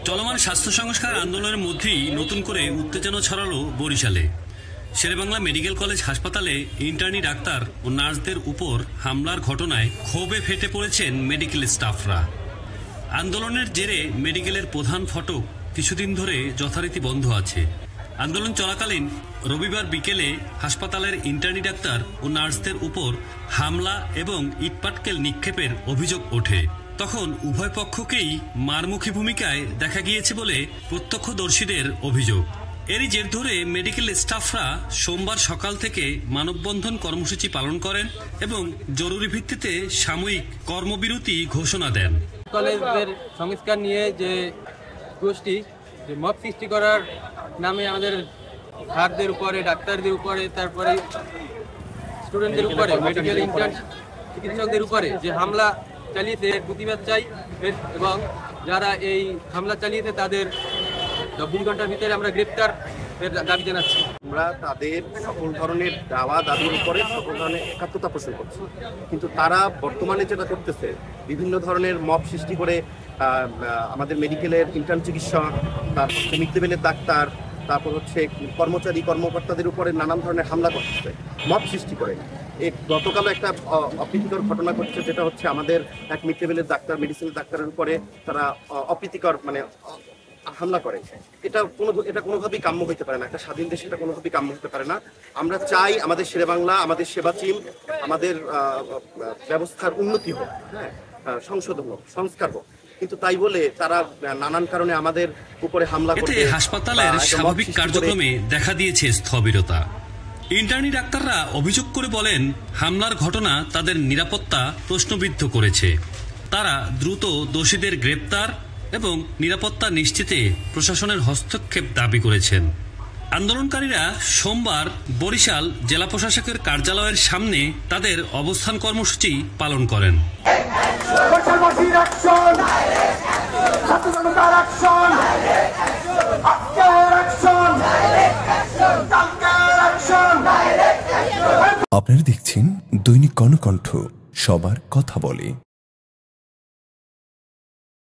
চলমান স্বাস্থ্য সংস্কার আন্দোলনের মধ্যেই নতুন করে উত্তেজনা ছড়ালো বরিশালে। শেরেবাংলা মেডিকেল কলেজ হাসপাতালে ইন্টার্নি ডাক্তার ও নার্সদের উপর হামলার ঘটনায় ক্ষোভে ফেটে পড়েছেন মেডিকেল স্টাফরা। আন্দোলনের জেরে মেডিকেলের প্রধান ফটক কিছুদিন ধরে যথারীতি বন্ধ আছে। আন্দোলন চলাকালীন রবিবার বিকেলে হাসপাতালের ইন্টার্নি ডাক্তার ও নার্সদের উপর হামলা এবং ইটপাটকেল নিক্ষেপের অভিযোগ ওঠে। তখন উভয় পক্ষকেই মারমুখী ভূমিকায় দেখা গিয়েছে বলে প্রত্যক্ষদর্শীদের অভিযোগ। এরই জের ধরে মেডিকেল স্টাফরা সোমবার সকাল থেকে মানববন্ধন কর্মসূচি পালন করেন এবং জরুরি ভিত্তিতে সাময়িক কর্মবিরতি ঘোষণা দেন। কলেজের সংস্কার নিয়ে যে গোষ্ঠী যে মব সৃষ্টি করার নামে আমাদের স্যারদের উপরে, ডাক্তারদের উপরে, তারপরে স্টুডেন্টদের উপরে, মেডিকেল ইন্টার্ন চিকিৎসকদের উপরে যে হামলা চালিয়েছে এর প্রতিবাদ চাই এবং যারা এই হামলা চালিয়েছে তাদের 24 ঘন্টার ভিতরে আমরা গ্রেপ্তার দাবি জানাচ্ছি। আমরা তাদের সকল ধরনের দাওয়া দাবির উপরে সকল ধরনের একাত্মতা পোষণ করছি, কিন্তু তারা বর্তমানে যেটা করতেছে বিভিন্ন ধরনের মব সৃষ্টি করে আমাদের মেডিকেলের ইন্টার্ন চিকিৎসক, তারপর মিড লেভেলের ডাক্তার, তারপর হচ্ছে কর্মচারী কর্মকর্তাদের উপরে নানান ধরনের হামলা করতেছে মব সৃষ্টি করে। এই গতকালও একটা অপ্রীতিকর ঘটনা ঘটছে, যেটা হচ্ছে আমাদের এক মিড লেভেলের ডাক্তার, মেডিসিনের ডাক্তারের উপরে তারা অপ্রীতিকর হামলা করে। এটা কোনোভাবেই কাম্য হতে পারে না, একটা স্বাধীন দেশে এটা কোনোভাবেই কাম্য হতে পারে না। আমরা চাই আমাদের শেরেবাংলা, আমাদের সেবা টিম, আমাদের ব্যবস্থার উন্নতি হোক, হ্যাঁ, সংশোধন হোক, সংস্কার হোক, কিন্তু তাই বলে তারা নানান কারণে আমাদের উপরে হামলা করে। এতে হাসপাতালের স্বাভাবিক কার্যক্রমে দেখা দিয়েছে স্থবিরতা। ইন্টার্নি ডাক্তাররা অভিযোগ করে বলেন, হামলার ঘটনা তাদের নিরাপত্তা প্রশ্নবিদ্ধ করেছে। তারা দ্রুত দোষীদের গ্রেপ্তার এবং নিরাপত্তা নিশ্চিতে প্রশাসনের হস্তক্ষেপ দাবি করেছেন। আন্দোলনকারীরা সোমবার বরিশাল জেলা প্রশাসকের কার্যালয়ের সামনে তাদের অবস্থান কর্মসূচি পালন করেন। আপনারা দেখছেন দৈনিক কর্ণকণ্ঠ, সবার কথা বলে।